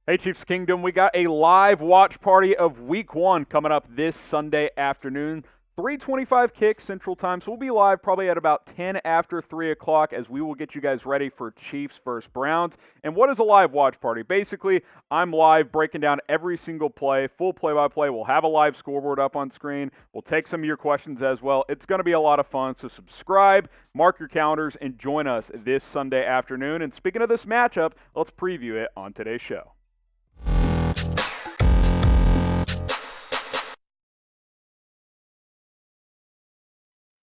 Hey, Chiefs Kingdom, we got a live watch party of Week 1 coming up this Sunday afternoon. 3:25 kick Central Time, so we'll be live probably at about 10 after 3 o'clock as we will get you guys ready for Chiefs versus Browns. And what is a live watch party? Basically, I'm live breaking down every single play, full play-by-play. We'll have a live scoreboard up on screen. We'll take some of your questions as well. It's going to be a lot of fun, so subscribe, mark your calendars, and join us this Sunday afternoon. And speaking of this matchup, let's preview it on today's show.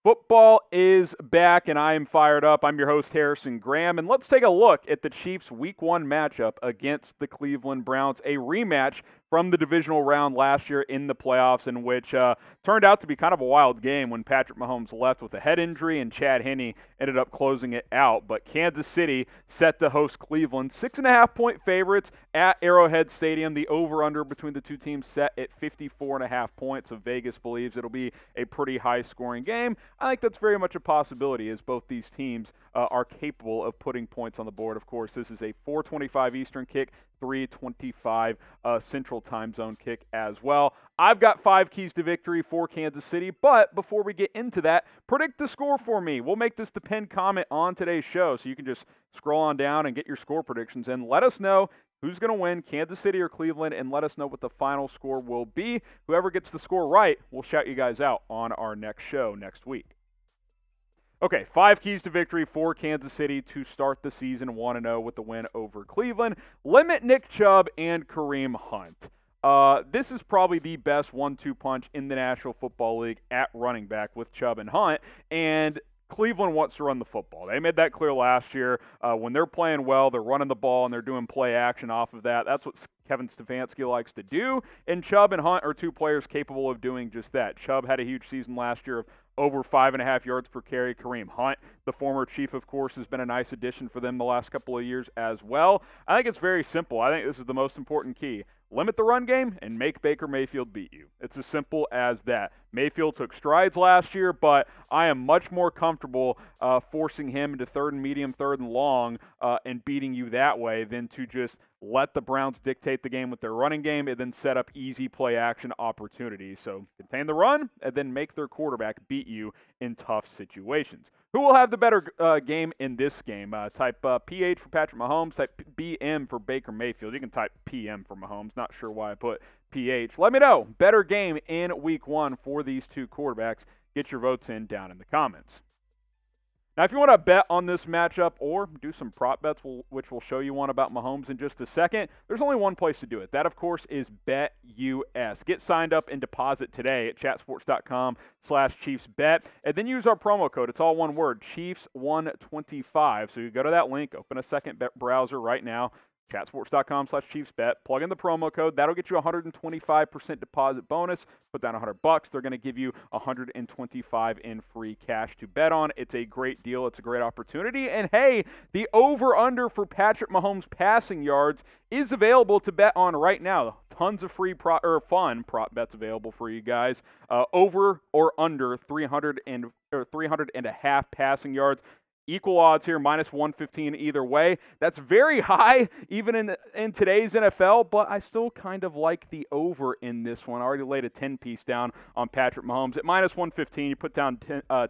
Football is back, and I am fired up. I'm your host, Harrison Graham, and let's take a look at the Chiefs' Week 1 matchup against the Cleveland Browns, a rematch from the divisional round last year in the playoffs, in which turned out to be kind of a wild game when Patrick Mahomes left with a head injury and Chad Henne ended up closing it out. But Kansas City set to host Cleveland, 6.5-point favorites at Arrowhead Stadium. The over-under between the two teams set at 54.5 points, so Vegas believes it'll be a pretty high-scoring game. I think that's very much a possibility as both these teams are capable of putting points on the board. Of course, this is a 4:25 Eastern kick, 3:25 Central Time Zone kick as well. I've got 5 keys to victory for Kansas City, but before we get into that, predict the score for me. We'll make this the pinned comment on today's show, so you can just scroll on down and get your score predictions and let us know who's going to win, Kansas City or Cleveland, and let us know what the final score will be. Whoever gets the score right, we'll shout you guys out on our next show next week. Okay, 5 keys to victory for Kansas City to start the season 1-0 with the win over Cleveland. Limit Nick Chubb and Kareem Hunt. This is probably the best 1-2 punch in the National Football League at running back with Chubb and Hunt, and Cleveland wants to run the football. They made that clear last year. When they're playing well, they're running the ball and they're doing play action off of that. That's what Kevin Stefanski likes to do, and Chubb and Hunt are two players capable of doing just that. Chubb had a huge season last year of over 5.5 yards per carry. Kareem Hunt, the former Chief, of course, has been a nice addition for them the last couple of years as well. I think it's very simple. I think this is the most important key. Limit the run game and make Baker Mayfield beat you. It's as simple as that. Mayfield took strides last year, but I am much more comfortable forcing him into third and medium, third and long, and beating you that way than to just let the Browns dictate the game with their running game and then set up easy play action opportunities. So contain the run and then make their quarterback beat you in tough situations. Who will have the better game in this game? Type PH for Patrick Mahomes, type BM for Baker Mayfield. You can type PM for Mahomes. Not sure why I put PH. Let me know. Better game in Week 1 for these two quarterbacks. Get your votes in down in the comments. Now, if you want to bet on this matchup or do some prop bets, which we'll show you one about Mahomes in just a second, there's only one place to do it. That, of course, is BetUS. Get signed up and deposit today at chatsports.com/ChiefsBet, and then use our promo code. It's all one word, Chiefs125. So you go to that link, open a second browser right now, chatsports.com/ChiefsBet. Plug in the promo code. That'll get you a 125% deposit bonus. Put down $100. They're going to give you $125 in free cash to bet on. It's a great deal. It's a great opportunity. And hey, the over/under for Patrick Mahomes passing yards is available to bet on right now. Tons of free fun prop bets available for you guys. Over or under 300 and a half passing yards. Equal odds here, -115 either way. That's very high, even in today's NFL, but I still kind of like the over in this one. I already laid a 10-piece down on Patrick Mahomes. At -115, you put down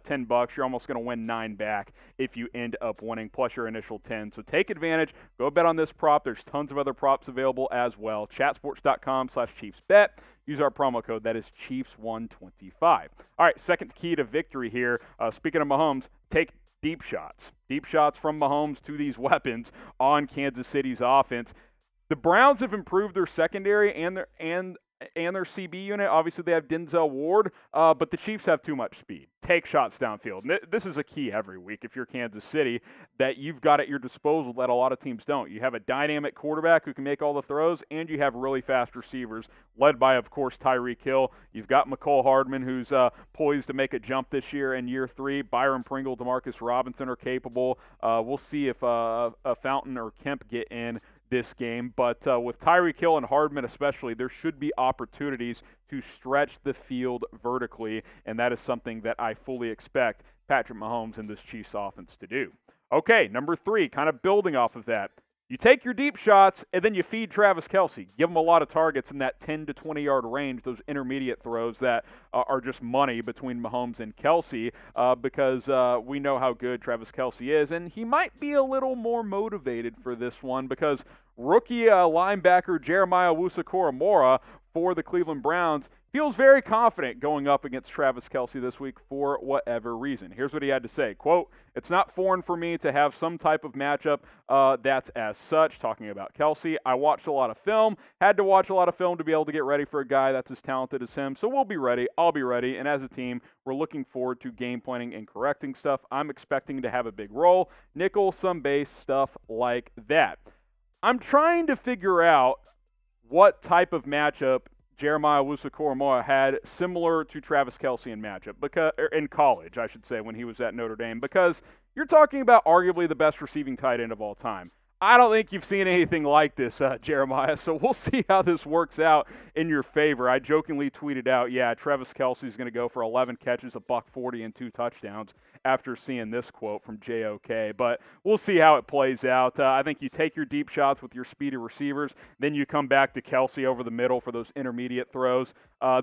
$10. You're almost going to win 9 back if you end up winning, plus your initial 10. So take advantage. Go bet on this prop. There's tons of other props available as well. Chatsports.com/ChiefsBet. Use our promo code. That is Chiefs125. All right, second key to victory here. Speaking of Mahomes, take deep shots. Deep shots from Mahomes to these weapons on Kansas City's offense. The Browns have improved their secondary and their CB unit. Obviously, they have Denzel Ward, but the Chiefs have too much speed. Take shots downfield. This is a key every week if you're Kansas City that you've got at your disposal that a lot of teams don't. You have a dynamic quarterback who can make all the throws, and you have really fast receivers led by, of course, Tyreek Hill. You've got McCole Hardman, who's poised to make a jump this year in year 3. Byron Pringle, Demarcus Robinson are capable. We'll see if Fountain or Kemp get in this game, but with Tyreek Hill and Hardman especially, there should be opportunities to stretch the field vertically, and that is something that I fully expect Patrick Mahomes and this Chiefs offense to do. Okay, number 3, kind of building off of that. You take your deep shots, and then you feed Travis Kelce. Give him a lot of targets in that 10 to 20-yard range, those intermediate throws that are just money between Mahomes and Kelce, because we know how good Travis Kelce is, and he might be a little more motivated for this one because rookie linebacker Jeremiah Owusu-Koramoah for the Cleveland Browns feels very confident going up against Travis Kelce this week for whatever reason. Here's what he had to say, quote, "It's not foreign for me to have some type of matchup that's as such," talking about Kelce. "I watched a lot of film, had to watch a lot of film to be able to get ready for a guy that's as talented as him, so we'll be ready, I'll be ready, and as a team, we're looking forward to game planning and correcting stuff. I'm expecting to have a big role, nickel, some base, stuff like that." I'm trying to figure out what type of matchup Jeremiah Owusu-Koramoah had similar to Travis Kelce in college, I should say, when he was at Notre Dame, because you're talking about arguably the best receiving tight end of all time. I don't think you've seen anything like this, Jeremiah, so we'll see how this works out in your favor. I jokingly tweeted out, Travis Kelce is going to go for 11 catches, $140, and 2 touchdowns after seeing this quote from JOK, but we'll see how it plays out. I think you take your deep shots with your speedy receivers, then you come back to Kelce over the middle for those intermediate throws.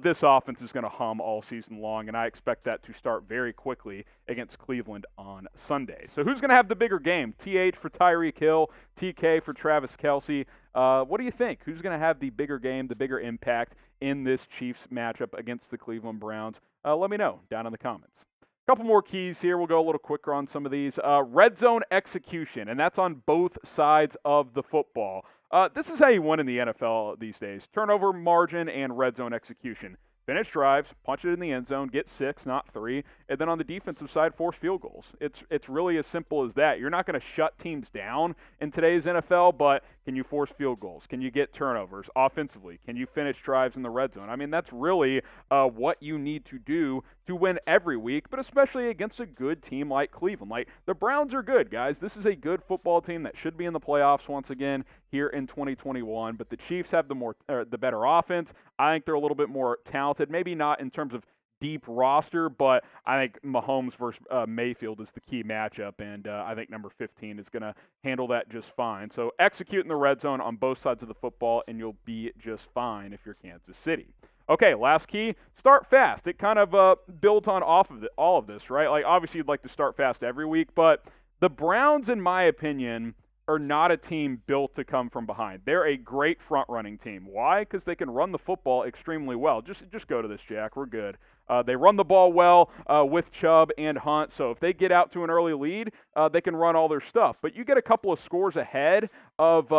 This offense is going to hum all season long, and I expect that to start very quickly against Cleveland on Sunday. So who's going to have the bigger game? TH for Tyreek Hill, TK for Travis Kelce. What do you think? Who's going to have the bigger game, the bigger impact in this Chiefs matchup against the Cleveland Browns? Let me know down in the comments. A couple more keys here. We'll go a little quicker on some of these. Red zone execution, and that's on both sides of the football. This is how you win in the NFL these days. Turnover margin and red zone execution. Finish drives, punch it in the end zone, get 6, not 3, and then on the defensive side, force field goals. It's really as simple as that. You're not going to shut teams down in today's NFL, but can you force field goals? Can you get turnovers offensively? Can you finish drives in the red zone? I mean, that's really what you need to do to win every week, but especially against a good team like Cleveland. Like, the Browns are good, guys. This is a good football team that should be in the playoffs once again here in 2021, but the Chiefs have the better offense. I think they're a little bit more talented, maybe not in terms of deep roster, but I think Mahomes versus Mayfield is the key matchup, and I think number 15 is going to handle that just fine. So execute in the red zone on both sides of the football, and you'll be just fine if you're Kansas City. Okay, last key, start fast. It kind of builds on all of this, right? Like, obviously you'd like to start fast every week, but the Browns, in my opinion, are not a team built to come from behind. They're a great front-running team. Why? Because they can run the football extremely well. Just go to this, Jack. We're good. They run the ball well with Chubb and Hunt, so if they get out to an early lead, they can run all their stuff. But you get a couple of scores ahead of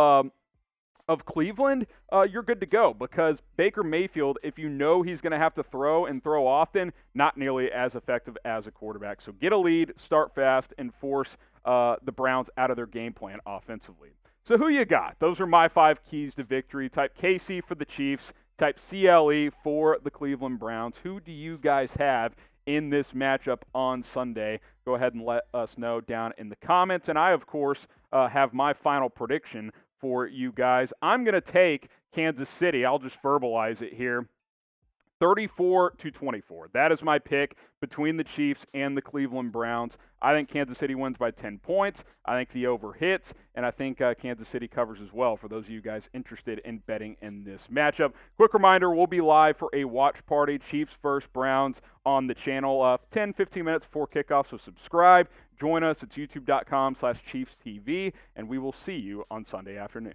Cleveland, you're good to go, because Baker Mayfield, if you know he's going to have to throw and throw often, not nearly as effective as a quarterback. So get a lead, start fast, and force the Browns out of their game plan offensively. So who you got? Those are my 5 keys to victory. Type KC for the Chiefs, type CLE for the Cleveland Browns. Who do you guys have in this matchup on Sunday? Go ahead and let us know down in the comments. And I, of course, have my final prediction for you guys. I'm going to take Kansas City. I'll just verbalize it here. 34-24. That is my pick between the Chiefs and the Cleveland Browns. I think Kansas City wins by 10 points. I think the over hits, and I think Kansas City covers as well for those of you guys interested in betting in this matchup. Quick reminder, we'll be live for a watch party, Chiefs versus Browns, on the channel 10-15 minutes before kickoff, so subscribe. Join us. It's youtube.com/ChiefsTV, and we will see you on Sunday afternoon.